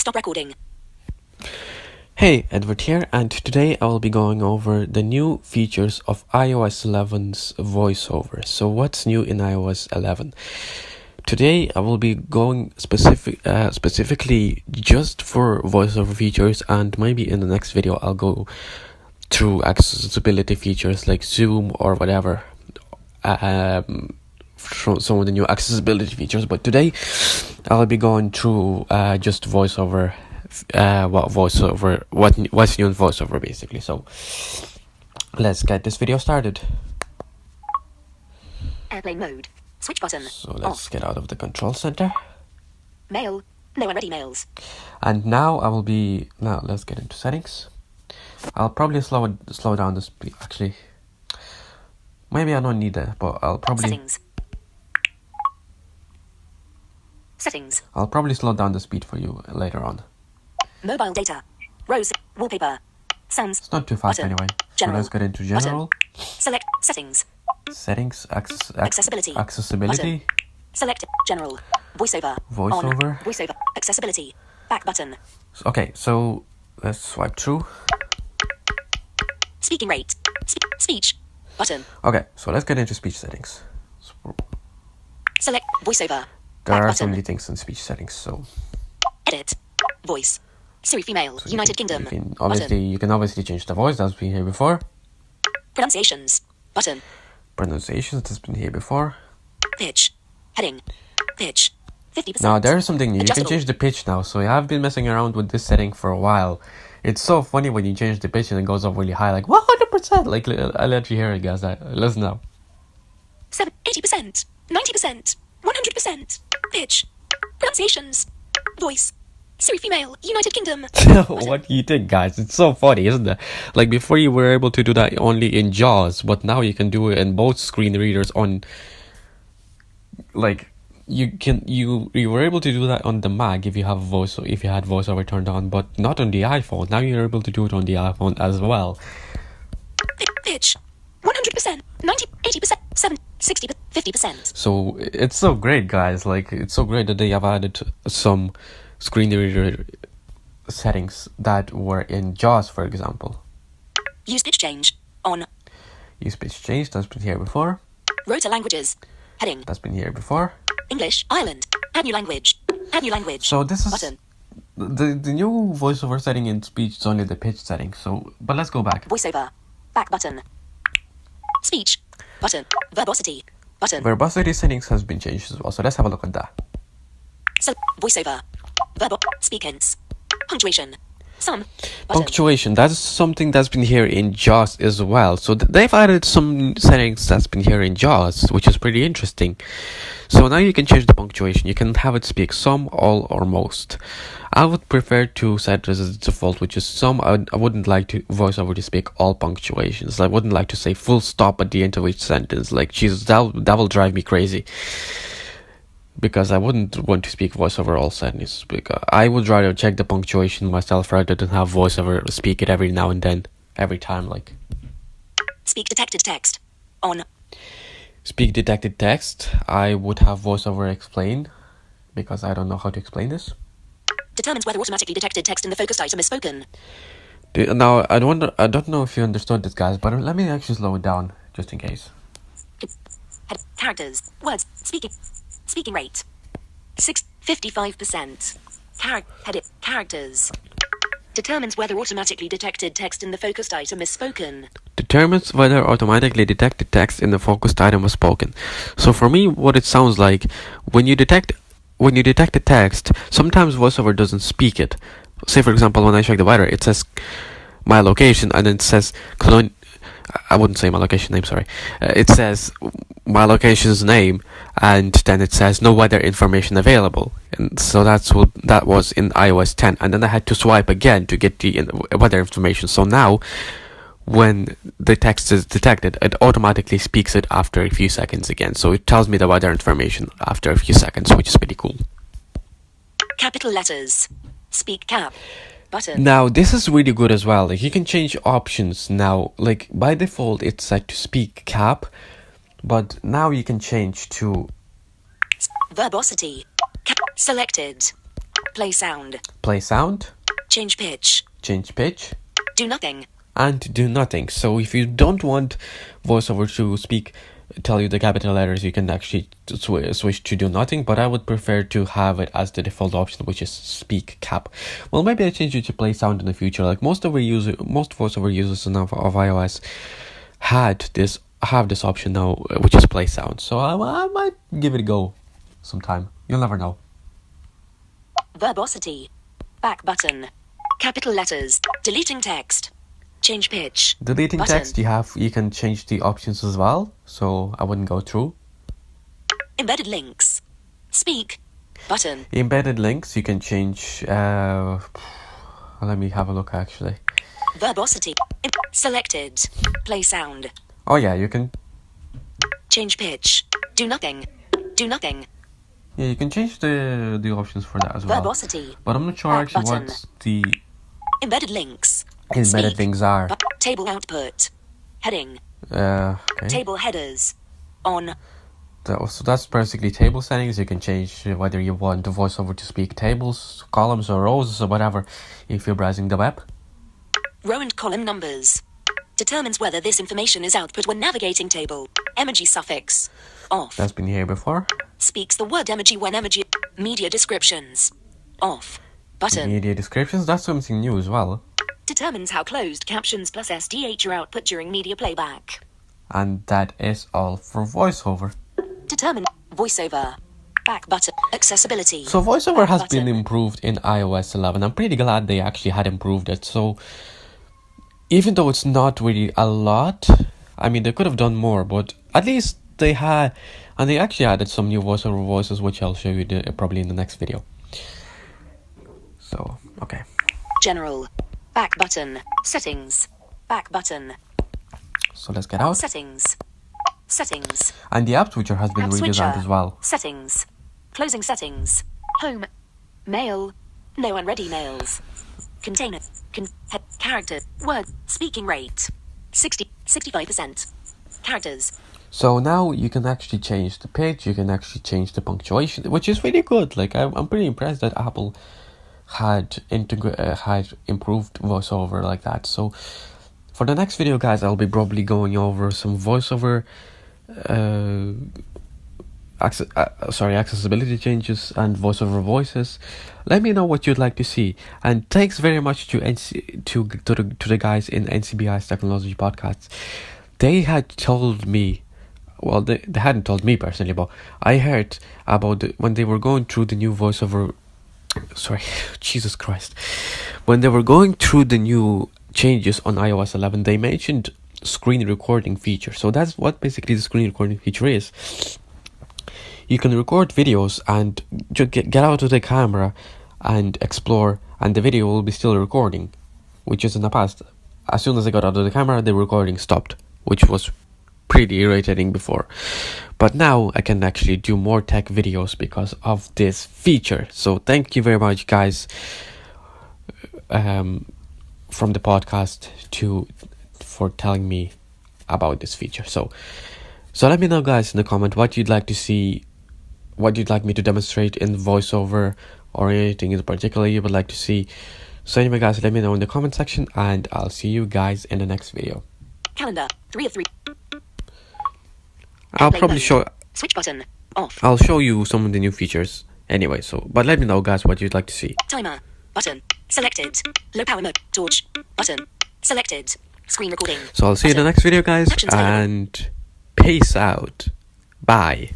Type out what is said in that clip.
Stop recording. Hey, Edward here, and today I will be going over the new features of iOS 11's Voiceover. So what's new in iOS 11? Today I will be going specifically just for voiceover features, and maybe in the next video I'll go through accessibility features like Zoom or whatever. Some of the new accessibility features, but today I'll be going through just voiceover. What's new in voiceover basically. So let's get this video started. Airplane mode. Switch button. So let's get out of the control center. Mail. No unread emails. And now let's get into settings. I'll probably slow down the speed. Actually, maybe I don't need that, but I'll probably Settings. I'll probably slow down the speed for you later on. Mobile data. Rose. Wallpaper. Sounds. It's not too fast button. anyway. General. So let's get into general. Button. Select settings. Settings. Accessibility. Accessibility. Button. Select general. Voiceover. Voiceover. On. Voiceover. Accessibility. Back button. Okay, so let's swipe through. Speaking rate. Speech. Button. Okay, so let's get into speech settings. Select voiceover. There Back are button. so many things in speech settings, so Edit. Voice. Siri female. United Kingdom. you can obviously change the voice. That's been here before. Pronunciations. Button. Pronunciations. That's been here before. Pitch. Heading. Pitch. 50%. Now there's something new. You can Adjustable. change the pitch now. So I have been messing around with this setting for a while. It's so funny when you change the pitch and it goes up really high, like 100%. Like I'll let you hear it, guys. Listen now. 80%. 90%. 100%. Pitch. Pronunciations. Voice. Siri female. United Kingdom. What do you think, guys? It's so funny, isn't it? Like before you were able to do that only in JAWS, but now you can do it in both screen readers on, like, you were able to do that on the Mac if you had voiceover turned on, but not on the iPhone. Now you're able to do it on the iPhone as well. Pitch. 100%. 90. 80%. 7. 60. 50%. So it's so great, guys. Like, it's so great that they have added some screen reader settings that were in JAWS, for example. Use pitch change. On. Use pitch change. That's been here before. Rota languages. Heading. That's been here before. English. Ireland. Add new language. Add new language. So this is Button. the new voiceover setting in speech is only the pitch setting. So, but let's go back. Voiceover. Back button. Speech. Button. Verbosity. Button. Verbosity settings has been changed as well. So let's have a look at that. So voiceover. Verbal. Speak hints. Punctuation. Some. Button. Punctuation. That's something that's been here in JAWS as well. So they've added some settings that's been here in JAWS, which is pretty interesting. So now you can change the punctuation. You can have it speak some, all, or most. I would prefer to set this as default, which is some. I wouldn't like to voiceover to speak all punctuations. I wouldn't like to say full stop at the end of each sentence. Like, Jesus, that will drive me crazy. Because I wouldn't want to speak voiceover all sentences. Because I would rather check the punctuation myself rather than have voiceover speak it every now and then, every time. Like, Speak detected text. On. speak detected text, I would have voiceover explain, because I don't know how to explain this. Determines whether automatically detected text in the focused item is spoken. Now I don't know if you understood this, guys, but let me actually slow it down just in case. Characters. Words. Speaking rate. 55%. Characters. Determines whether automatically detected text in the focused item is spoken. Determines whether automatically detected text in the focused item was spoken. So for me, what it sounds like, when you detect the text, sometimes voiceover doesn't speak it. Say for example, when I check the weather, it says my location, and then it says I wouldn't say my location name, sorry. It says my location's name, and then it says no weather information available. And so that was in iOS 10, and then I had to swipe again to get the weather information. So now, when the text is detected, it automatically speaks it after a few seconds again. So it tells me the weather information after a few seconds, which is pretty cool. Capital letters. Speak cap. Button. Now this is really good as well. Like, you can change options now. Like, by default it's set to speak cap, but now you can change to Verbosity. Selected. Play sound. Play sound. Change pitch. Change pitch. Do nothing. And do nothing. So if you don't want VoiceOver to tell you the capital letters, you can actually switch to do nothing, but I would prefer to have it as the default option, which is speak cap. Well, maybe I change it to play sound in the future. Like most VoiceOver users of iOS have this option now, which is play sound. So I might give it a go sometime. You'll never know. Verbosity. Back button. Capital letters. Deleting text. Change pitch. Deleting button. text, you can change the options as well, so I wouldn't go through. Embedded links. Speak. Button. Embedded links, you can change. Let me have a look actually. Verbosity. Selected. Play sound. Oh yeah, you can. Change pitch. Do nothing. Do nothing. Yeah, you can change the options for that as well. Verbosity. But I'm not sure Back actually button. what the Embedded links. embedded Speak. things are. Table output. Heading. Okay. Table headers. On. So that's basically table settings. You can change whether you want the VoiceOver to speak tables, columns, or rows, or whatever if you're browsing the web. Row and column numbers. Determines whether this information is output when navigating table. Emoji suffix. Off. That's been here before. Speaks the word emoji when emoji. Media descriptions. Off. Button. Media descriptions, that's something new as well. Determines how closed captions plus SDH are output during media playback. And that is all for VoiceOver. Determine voiceover. Back button. Accessibility. So VoiceOver Back has button. been improved in iOS 11. I'm pretty glad they actually had improved it. So even though it's not really a lot, I mean, they could have done more, but at least they had, and they actually added some new VoiceOver voices, which I'll show you probably in the next video. So, okay. General. Back button. Settings. Back button. So let's get out. Settings. Settings. And the app switcher has been App redesigned switcher. as well. Settings. Closing settings. Home. Mail. No unready mails. Container. Character. Word. Speaking rate. 65%. Characters. So now you can actually change the pitch, you can actually change the punctuation, which is really good. Like I'm pretty impressed that Apple had improved VoiceOver like that. So for the next video, guys, I'll be probably going over some VoiceOver accessibility changes and VoiceOver voices. Let me know what you'd like to see, and thanks very much to the guys in NCBI's Technology Podcasts. They had told me, well, they hadn't told me personally, but I heard about when they were going through the new VoiceOver. Sorry, Jesus Christ. When they were going through the new changes on iOS 11, they mentioned screen recording feature. So that's what basically the screen recording feature is. You can record videos and just get out of the camera and explore, and the video will be still recording, which is in the past. As soon as I got out of the camera, the recording stopped, which was pretty irritating before. But now I can actually do more tech videos because of this feature. So thank you very much, guys, from the podcast for telling me about this feature. So let me know, guys, in the comment what you'd like to see, what you'd like me to demonstrate in VoiceOver, or anything in particular you would like to see. So anyway, guys, let me know in the comment section, and I'll see you guys in the next video. Calendar. 3 of 3. I'll Play probably mode. show. Switch button. Off. I'll show you some of the new features anyway. So, but let me know, guys, what you'd like to see. Timer. Button. Selected. Low power mode. Torch. Button. Selected. Screen recording. So I'll see you in the Button. next video, guys, Actions available. and peace out. Bye.